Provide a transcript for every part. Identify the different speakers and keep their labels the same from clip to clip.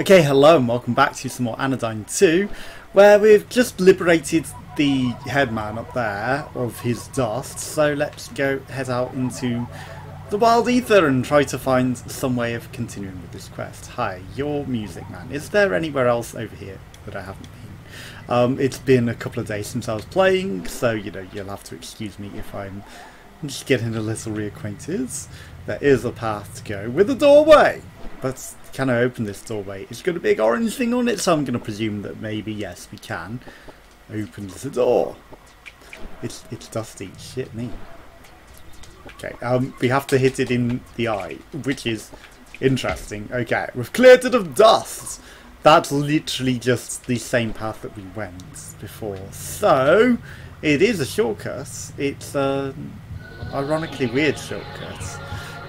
Speaker 1: Okay, hello and welcome back to some more Anodyne 2, where we've just liberated the headman up there of his dust, so let's go head out into the wild ether and try to find some way of continuing with this quest. Hi, your music man. Is there anywhere else over here that I haven't been? It's been a couple of days since I was playing, so you'll have to excuse me if I'm just getting a little reacquainted. There is a path to go with a doorway, but can I open this doorway? It's got a big orange thing on it, so I'm going to presume that maybe, yes, we can open the door. It's dusty. Shit me. Okay, we have to hit it in the eye, which is interesting. Okay, we've cleared it of dust. That's literally just the same path that we went before. So, it is a shortcut. It's an ironically weird shortcut,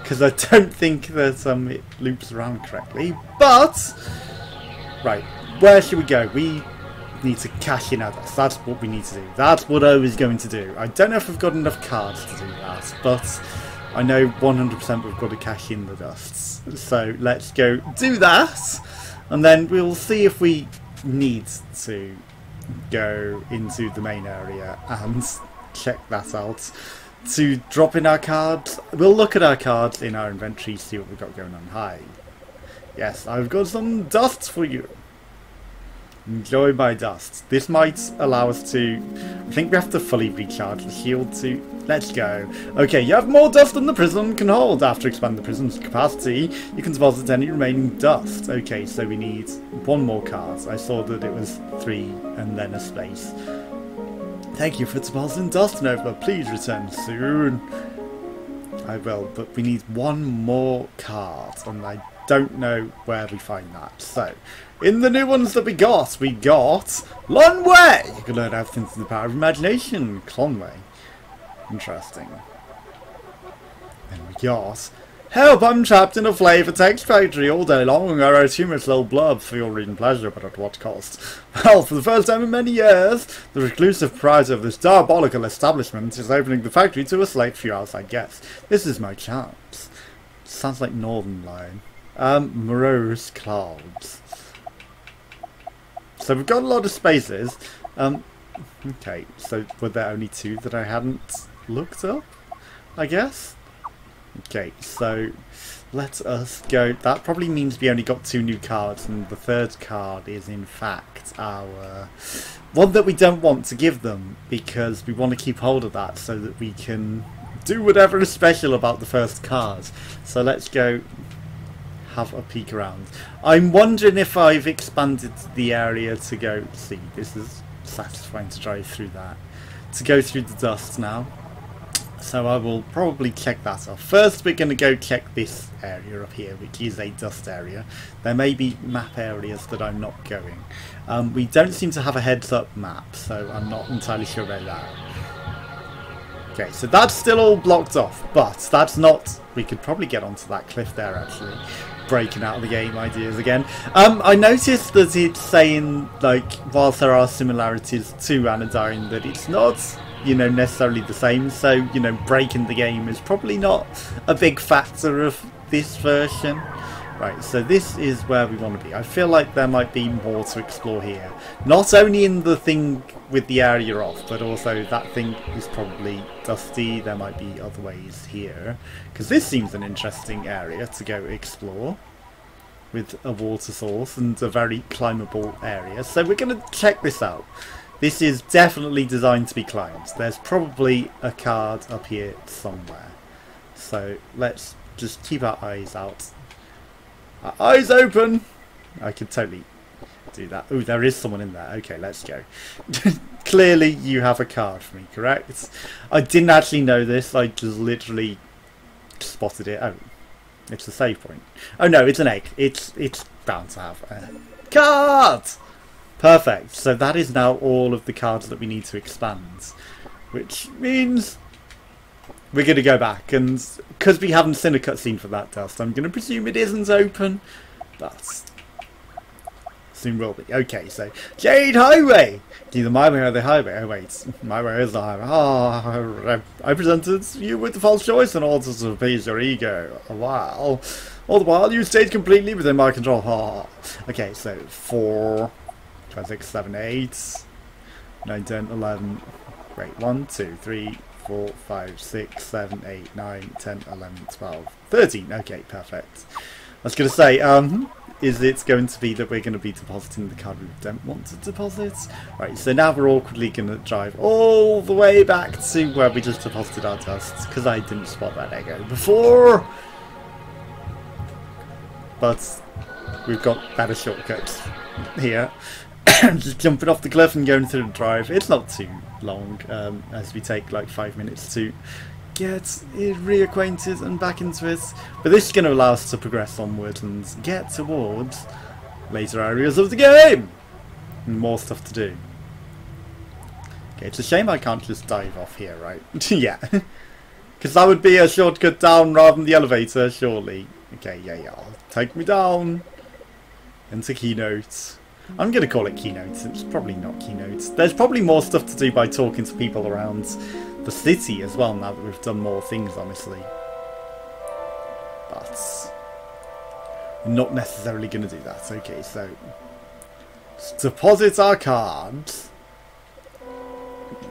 Speaker 1: because I don't think that it loops around correctly. But, right, where should we go? We need to cash in our dust. That's what we need to do. That's what I was going to do. I don't know if we've got enough cards to do that, but I know 100% we've got to cash in the dusts. So let's go do that, and then we'll see if we need to go into the main area and check that out. To drop in our cards, we'll look at our cards in our inventory, see what we've got going on. Hi. Yes, I've got some dust for you. Enjoy my dust. This might allow us to... I think we have to fully recharge the shield to... Let's go. Okay, you have more dust than the prism can hold. After expanding the prism's capacity, you can deposit any remaining dust. Okay, so we need one more card. I saw that it was 3 and then a space. Thank you for depositing dust, Nova. Please return soon. I will, but we need one more card, and I don't know where we find that. So, in the new ones that we got Lonway! You can learn everything through the power of imagination. Clonway. Interesting. Then we got... Help! I'm trapped in a flavour text factory all day long. I wrote humorous little blurb for your reading pleasure, but at what cost? Well, for the first time in many years, the reclusive proprietor of this diabolical establishment is opening the factory to a select few outside guests. This is my chance. Sounds like Northern Line. Morose clouds. So we've got a lot of spaces. Okay, so were there only 2 that I hadn't looked up, I guess? Okay, so let us go. That probably means we only got 2 new cards, and the 3rd card is in fact our one that we don't want to give them, because we want to keep hold of that so that we can do whatever is special about the first card. So let's go have a peek around. I'm wondering if I've expanded the area to go... See, this is satisfying to drive through that. To go through the dust now. So I will probably check that off. First we're going to go check this area up here, which is a dust area. There may be map areas that I'm not going. We don't seem to have a heads up map, so I'm not entirely sure about that. Okay, so that's still all blocked off, but that's not... We could probably get onto that cliff there actually. Breaking out of the game ideas again. I noticed that it's saying, like, whilst there are similarities to Anodyne, that it's not... necessarily the same, so, breaking the game is probably not a big factor of this version. Right, so this is where we want to be. I feel like there might be more to explore here. Not only in the thing with the area off, but also that thing is probably dusty. There might be other ways here, because this seems an interesting area to go explore, with a water source and a very climbable area. So we're going to check this out. This is definitely designed to be climbed. There's probably a card up here somewhere. So let's just keep our eyes out. Our eyes open! I could totally do that. Oh, there is someone in there. Okay, let's go. Clearly you have a card for me, correct? I didn't actually know this. I just literally spotted it. Oh, it's a save point. Oh no, it's an egg. It's bound to have a card! Perfect, so that is now all of the cards that we need to expand, which means we're going to go back, and because we haven't seen a cutscene for that dust, I'm going to presume it isn't open, but soon will be. Okay, so Jade Highway! Either my way or the highway. Oh wait, my way is the highway. I presented you with the false choice in order to appease your ego. Wow. All the while, you stayed completely within my control. Oh. Okay, so 4, 5, 6, 7, 8, 9, 10, 11. Wait, 1, 2, 3, 4, 5, 6, 7, 8, 9, 10, 11, 12, 13. Okay, perfect. I was going to say, is it going to be that we're going to be depositing the card we don't want to deposit? Right, so now we're awkwardly going to drive all the way back to where we just deposited our dust, because I didn't spot that Eggo before. But we've got better shortcuts here. Just jumping off the cliff and going through the drive. It's not too long, as we take like 5 minutes to get reacquainted and back into it. But this is going to allow us to progress onwards and get towards later areas of the game. And more stuff to do. Okay, it's a shame I can't just dive off here, right? Yeah. Because that would be a shortcut down rather than the elevator, surely. Okay, yeah. Take me down. Into Keynote. I'm going to call it Keynote. It's probably not Keynote. There's probably more stuff to do by talking to people around the city as well, now that we've done more things, honestly. But we're not necessarily going to do that. Okay, so let's deposit our cards.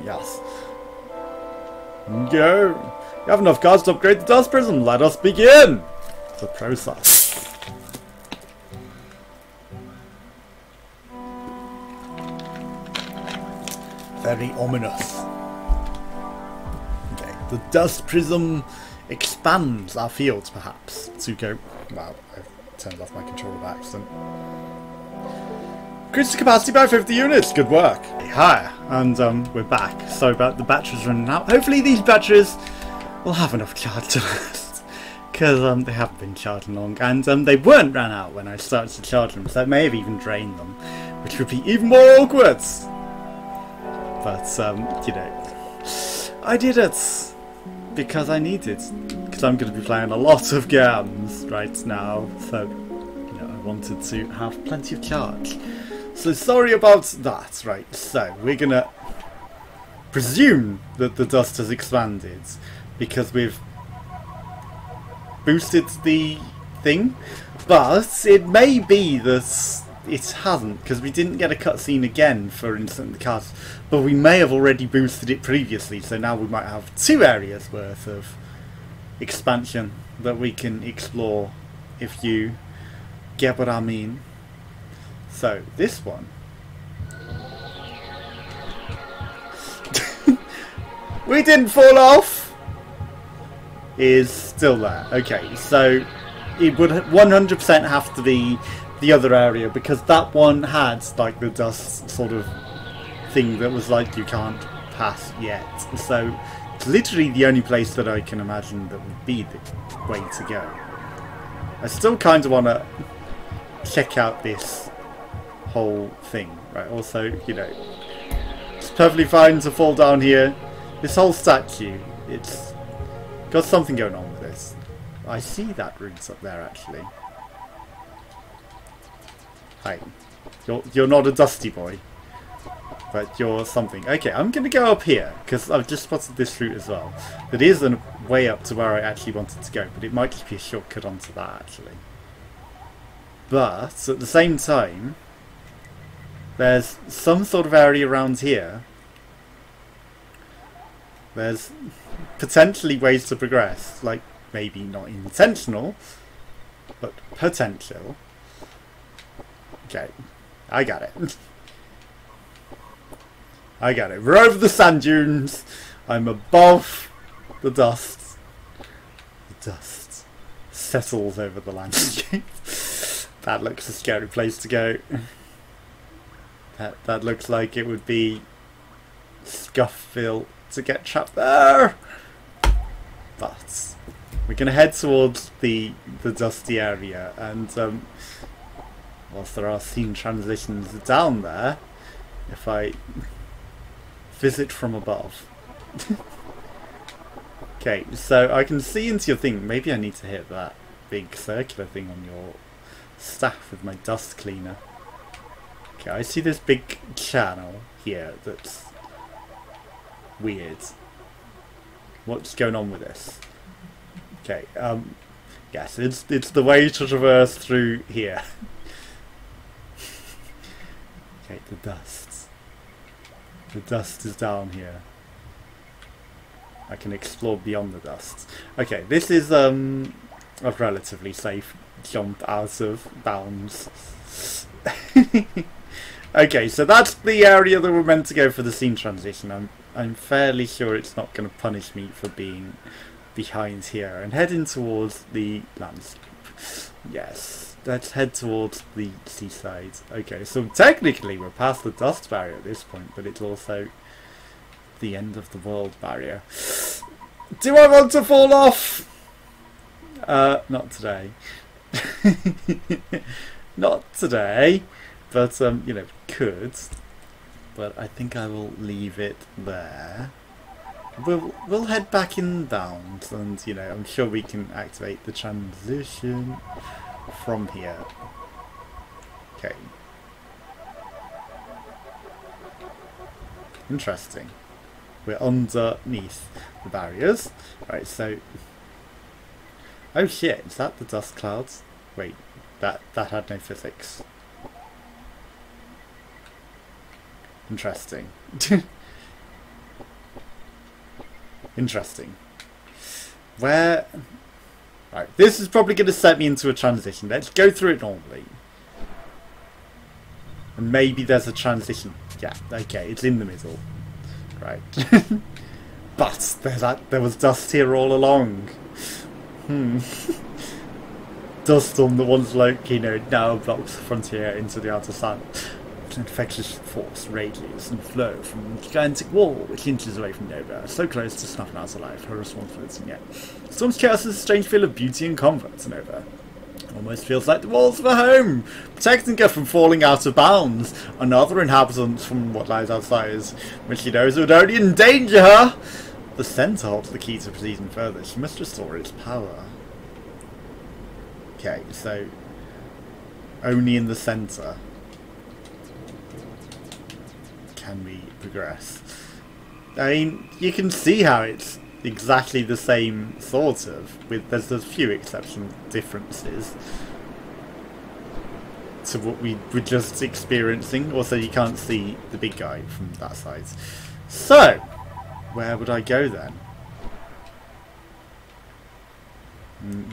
Speaker 1: Yes. Go. You have enough cards to upgrade the dust prism. Let us begin the process. Very ominous. Okay, the dust prism expands our fields, perhaps, to go. Wow, I've turned off my controller by accident. Increase the capacity by 50 units. Good work. Hi, and we're back. Sorry about the batteries running out. Hopefully these batteries will have enough charge to last, because they haven't been charging long, and they weren't ran out when I started to charge them, so it may have even drained them, which would be even more awkward. But, you know, I did it because I needed, because I'm going to be playing a lot of games right now, so, you know, I wanted to have plenty of charge. So sorry about that, right, so we're going to presume that the dust has expanded because we've boosted the thing, but it may be that it hasn't, because we didn't get a cutscene again for instant the cards, but we may have already boosted it previously, so now we might have 2 areas worth of expansion that we can explore, if you get what I mean. So this one we didn't fall off is still there. Okay, so it would 100% have to be the other area, because that one had like the dust sort of thing that was like you can't pass yet. So it's literally the only place that I can imagine that would be the way to go. I still kind of want to check out this whole thing, right? Also, you know, it's perfectly fine to fall down here. This whole statue, it's got something going on with this. I see that route up there, actually. Hi, you're not a dusty boy, but you're something. Okay, I'm going to go up here, because I've just spotted this route as well. That is a way up to where I actually wanted to go, but it might just be a shortcut onto that, actually. But, at the same time, there's some sort of area around here. There's potentially ways to progress, like maybe not intentional, but potential. Okay, I got it. I got it. We're over the sand dunes. I'm above the dust. The dust settles over the landscape. That looks a scary place to go. That looks like it would be Scuffville to get trapped there. But we're going to head towards the dusty area, and whilst there are scene transitions down there, if I visit from above. Okay, so I can see into your thing. Maybe I need to hit that big circular thing on your staff with my dust cleaner. Okay, I see this big channel here that's weird. What's going on with this? Okay, Yes, it's the way to traverse through here. Okay, the dust. The dust is down here. I can explore beyond the dust. Okay, this is a relatively safe jump out of bounds. Okay, so that's the area that we're meant to go for the scene transition. I'm fairly sure it's not going to punish me for being behind here and heading towards the landscape. Yes, let's head towards the seaside. Okay, so technically we're past the dust barrier at this point, but it's also the end of the world barrier. Do I want to fall off? Not today. Not today, but you know, could. But I think I will leave it there. We'll head back inbound, and you know, I'm sure we can activate the transition from here. Okay. Interesting. We're underneath the barriers. Right, so... Oh shit, is that the dust clouds? Wait, that had no physics. Interesting. Interesting. Where... Right, this is probably going to set me into a transition. Let's go through it normally. And maybe there's a transition. Yeah, okay, it's in the middle. Right. But there was dust here all along. Dust on the once volcano now blocks the frontier into the outer sun. An infectious force rages and flow from a gigantic wall which inches away from Nova, so close to snuffing out alive her responsibility yet. Storm's chaos is a strange feel of beauty and comfort to Nova. Almost feels like the walls of a home, protecting her from falling out of bounds, and other inhabitants from what lies outside, which she knows would only endanger her. The centre holds the key to proceeding further. She must restore its power. Okay, so only in the centre can we progress. I mean, you can see how it's exactly the same sort of, with there's a few exceptional differences to what we were just experiencing. Also, you can't see the big guy from that side. So, where would I go then?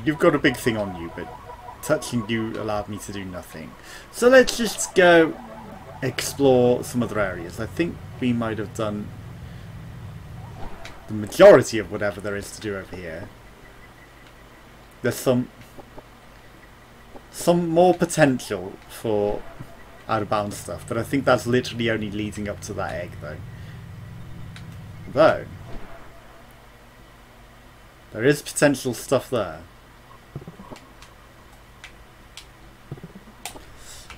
Speaker 1: You've got a big thing on you, but touching you allowed me to do nothing. So let's just go explore some other areas. I think we might have done the majority of whatever there is to do over here. There's some more potential for out of bounds stuff, but I think that's literally only leading up to that egg though. Though there is potential stuff there.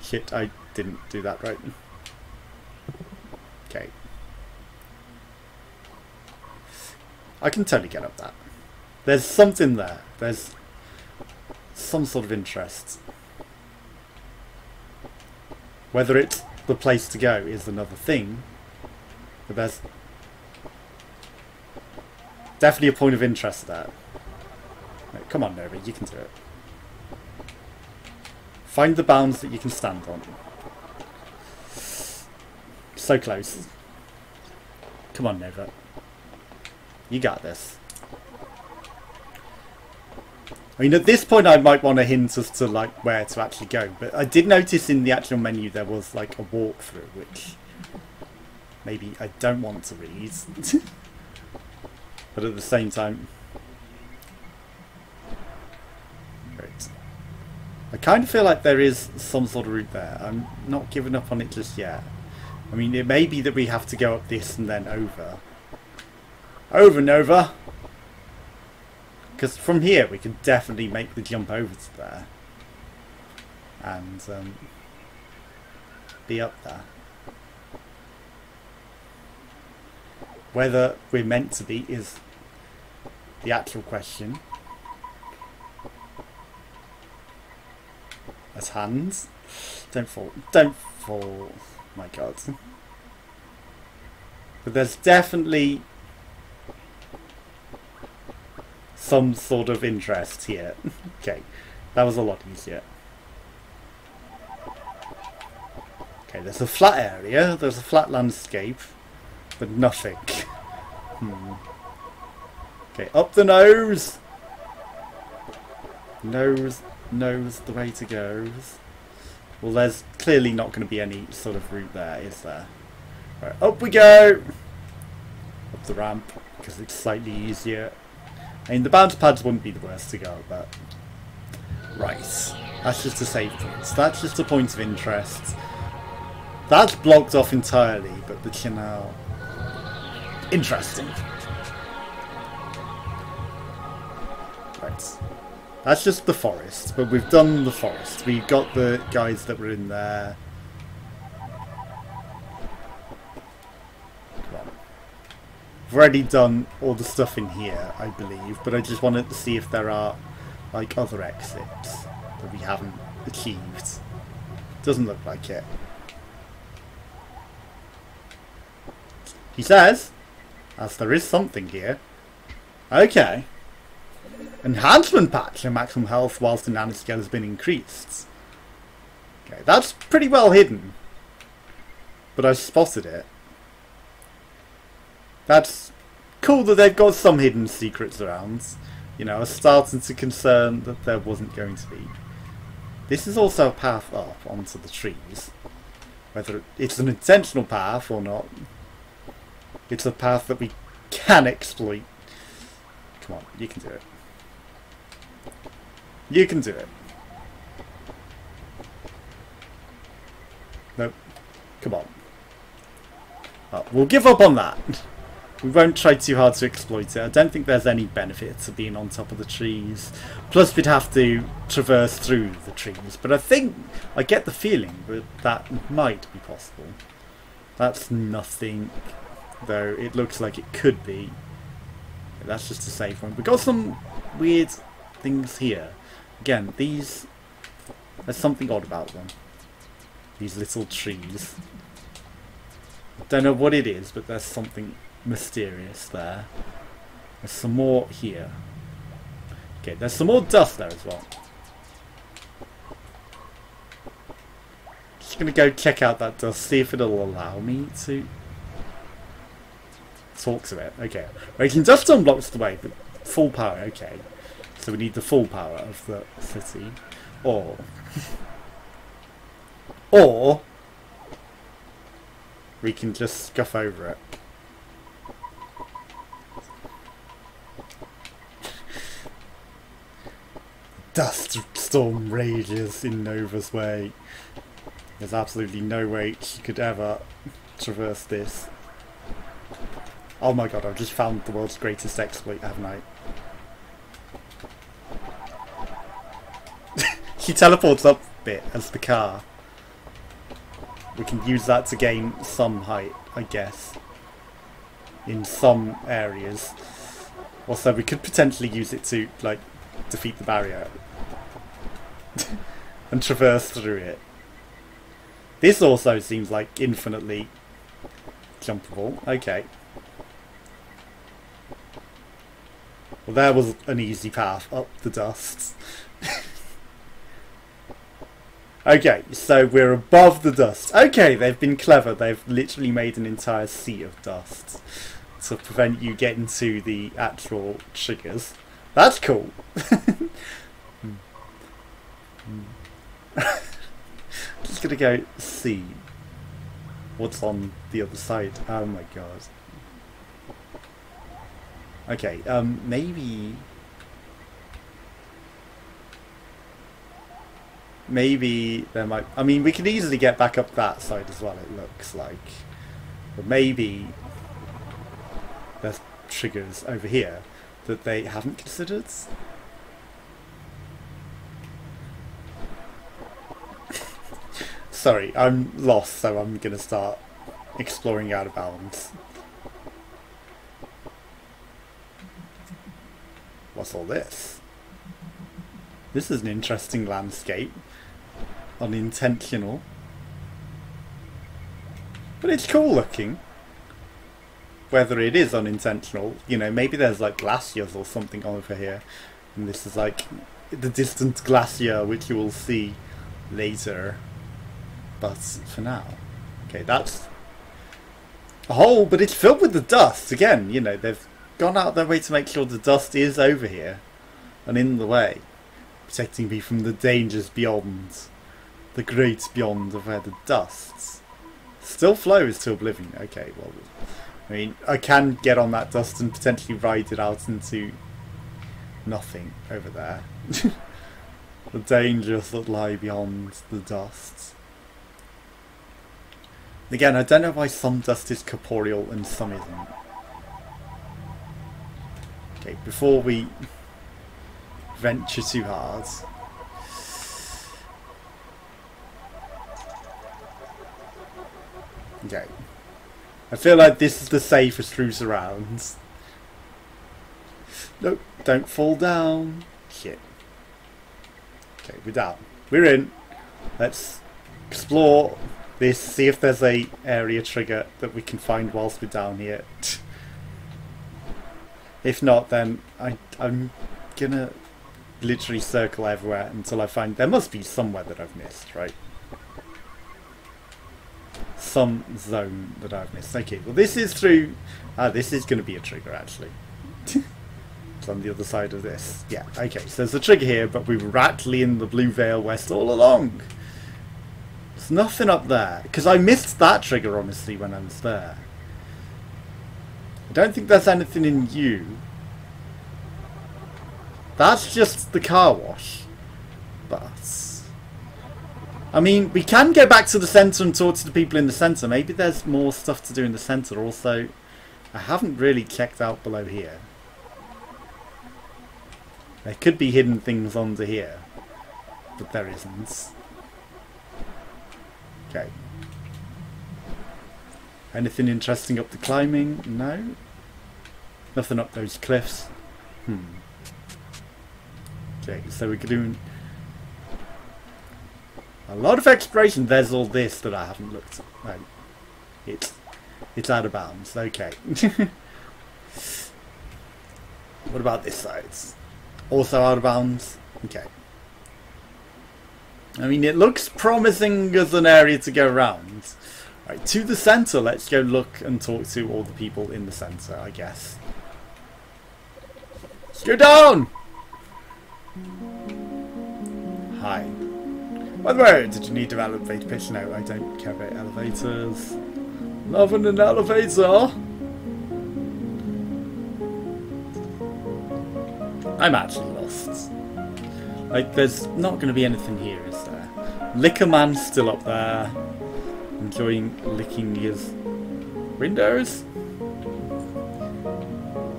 Speaker 1: Shit, I didn't do that right. Okay. I can totally get up that. There's something there. There's some sort of interest. Whether it's the place to go is another thing. But there's definitely a point of interest there. Right, come on, Nova, you can do it. Find the bounds that you can stand on. So close. Come on, Nova. You got this. I mean, at this point I might want a hint as to like where to actually go, but I did notice in the actual menu there was like a walkthrough, which maybe I don't want to read. But at the same time... Great. I kind of feel like there is some sort of route there. I'm not giving up on it just yet. I mean, it may be that we have to go up this and then over. Over, Nova! Because from here we can definitely make the jump over to there. And be up there. Whether we're meant to be is the actual question. As hands. Don't fall. Don't fall. My god. But there's definitely some sort of interest here. Okay, that was a lot easier. Okay, there's a flat area, there's a flat landscape, but nothing. Okay, up the nose! Nose the way to go. Well, there's clearly not going to be any sort of route there, is there? Right, up we go! Up the ramp, because it's slightly easier. I mean, the bounce pads wouldn't be the worst to go, but... Right. That's just a save point. That's just a point of interest. That's blocked off entirely, but the canal... Interesting. Right. That's just the forest, but we've done the forest. We've got the guys that were in there. Come on. We've already done all the stuff in here, I believe, but I just wanted to see if there are, like, other exits that we haven't achieved. Doesn't look like it. He says, as there is something here. Okay. Enhancement patch. Your maximum health whilst the nanoscale has been increased. Okay, that's pretty well hidden. But I spotted it. That's cool that they've got some hidden secrets around. You know, I was starting to concern that there wasn't going to be. This is also a path up onto the trees. Whether it's an intentional path or not, it's a path that we can exploit. Come on, you can do it. You can do it. Nope. Come on. Oh, we'll give up on that. We won't try too hard to exploit it. I don't think there's any benefit to being on top of the trees. Plus we'd have to traverse through the trees. But I think, I get the feeling that that might be possible. That's nothing, though it looks like it could be. That's just a safe one. We've got some weird things here. Again, these... There's something odd about them. These little trees. Don't know what it is, but there's something mysterious there. There's some more here. Okay, there's some more dust there as well. Just gonna go check out that dust, see if it'll allow me to talk to it. Okay. Raking dust unblocks the way, but full power, okay. So we need the full power of the city. Or we can just scuff over it. Dust storm rages in Nova's way. There's absolutely no way she could ever traverse this. Oh my god, I've just found the world's greatest exploit, haven't I? She teleports up a bit as the car. We can use that to gain some height, I guess. In some areas. Also, we could potentially use it to, like, defeat the barrier. And traverse through it. This also seems like infinitely jumpable. Okay. Well, there was an easy path up the dust. Okay, so we're above the dust. Okay, they've been clever. They've literally made an entire sea of dust to prevent you getting to the actual triggers. That's cool. Just gonna go see what's on the other side. Oh my god. Okay, maybe there might... I mean, we can easily get back up that side as well, it looks like. But maybe there's triggers over here that they haven't considered. Sorry, I'm lost, so I'm going to start exploring out of bounds. What's all this? This is an interesting landscape. Unintentional. But it's cool looking. whether it is unintentional. You know, maybe there's like glaciers or something over here, and this is like the distant glacier which you will see later. But for now, okay, that's a hole, but it's filled with the dust again. You know, they've gone out their way to make sure the dust is over here and in the way, protecting me from the dangers beyond, the great beyond of where the dust still flows to oblivion. Okay, well, I mean, I can get on that dust and potentially ride it out into nothing over there. The dangers that lie beyond the dust. Again, I don't know why some dust is corporeal and some isn't. Okay, before we venture too hard. Okay. I feel like this is the safest route around. Nope, don't fall down. Shit. Okay, we're down. We're in. Let's explore this, see if there's a area trigger that we can find whilst we're down here. If not, then I'm gonna literally circle everywhere until I find... There must be somewhere that I've missed, right? Some zone that I've missed. Okay, well this is through... this is going to be a trigger, actually. It's on the other side of this. Yeah, okay, so there's a trigger here, but we were actually in the Blue Veil West all along. There's nothing up there, because I missed that trigger, honestly, when I was there. I don't think there's anything in you. That's just the car wash. But... I mean, we can go back to the centre and talk to the people in the centre. Maybe there's more stuff to do in the centre. Also, I haven't really checked out below here. There could be hidden things under here, but there isn't. Okay. Anything interesting up the climbing? No. Nothing up those cliffs. Okay, so we're doing a lot of exploration. There's all this that I haven't looked at. No, it's out of bounds. Okay. What about this side? Also out of bounds. Okay. I mean, it looks promising as an area to go around. Right, to the centre. Let's go look and talk to all the people in the centre, I guess. Let's go down! Hi. By the way, did you need to elevate pitch? No, I don't care about elevators. Loving an elevator. I'm actually lost. Like, there's not going to be anything here, is there? Liquor Man's still up there, enjoying licking his windows.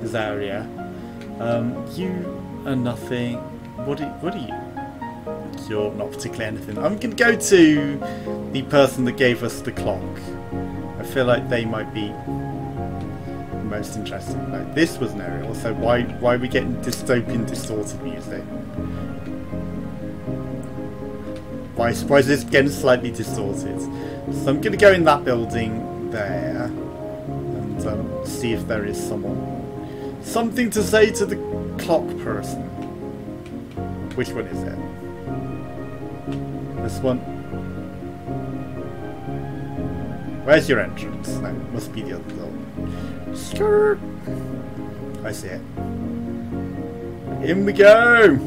Speaker 1: His area. You are nothing. What are you? You're not particularly anything. I'm going to go to the person that gave us the clock. I feel like they might be the most interesting. Like, this was an area. Also, why are we getting dystopian distorted music? Why is this getting slightly distorted? So I'm going to go in that building there and see if there is something to say to the clock person. Which one is it? This one. Where's your entrance? No, it must be the other door. Skirt. I see it. In we go.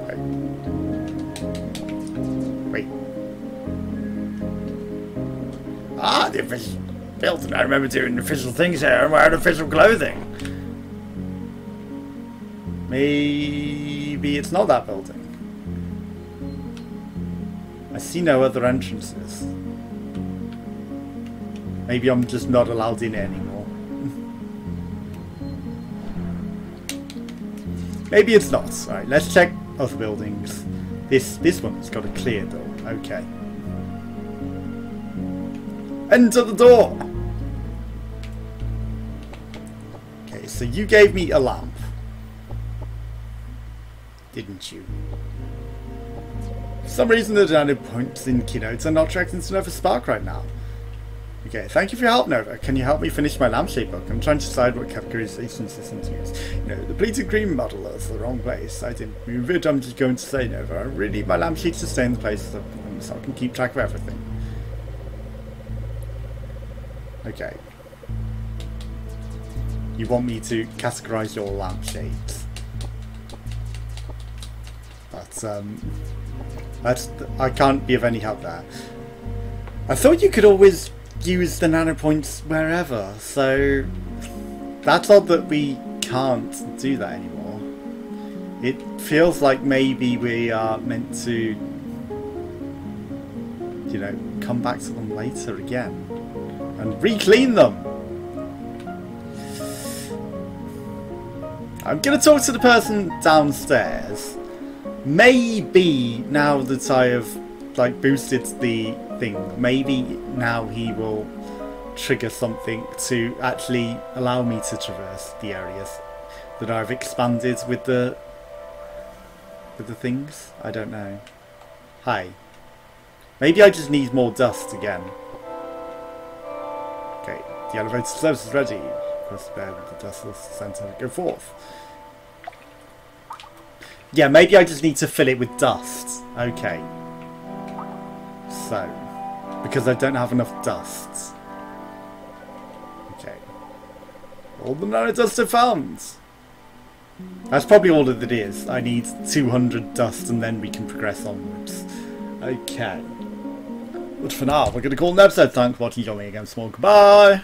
Speaker 1: Okay. Wait. Ah, the official building. I remember doing official things here and wearing official clothing. Maybe it's not that building. I see no other entrances. Maybe I'm just not allowed in anymore. Maybe it's not. Alright, let's check other buildings. This one's got a clear door. Okay. Enter the door! Okay, so you gave me a lamp. Didn't you? For some reason the dynamic points in keynotes are not tracking to another spark right now. Okay, thank you for your help, Nova. Can you help me finish my lampshade book? I'm trying to decide what categorization system to use. You know, the pleated green model is the wrong place. I didn't move it. I'm just going to say, Nova, I really need my lampshades to stay in the places of them so I can keep track of everything. Okay. You want me to categorize your lampshades. But, I can't be of any help there. I thought you could always use the nanopoints wherever, so that's odd that we can't do that anymore. It feels like maybe we are meant to, you know, come back to them later again and re-clean them. I'm gonna talk to the person downstairs. Maybe now that I have like boosted the thing, maybe now he will trigger something to actually allow me to traverse the areas that I've expanded with the things. I don't know. Hi. Maybe I just need more dust again. Okay, the elevator service is ready. Press the bed with the dustless center. Go forth. Yeah, maybe I just need to fill it with dust. Okay. So, because I don't have enough dust. Okay. All the nanodust are found. That's probably all that it is. I need 200 dust and then we can progress onwards. Okay. But for now, we're going to call it an episode. Thanks for watching. Join me again. Small. Goodbye.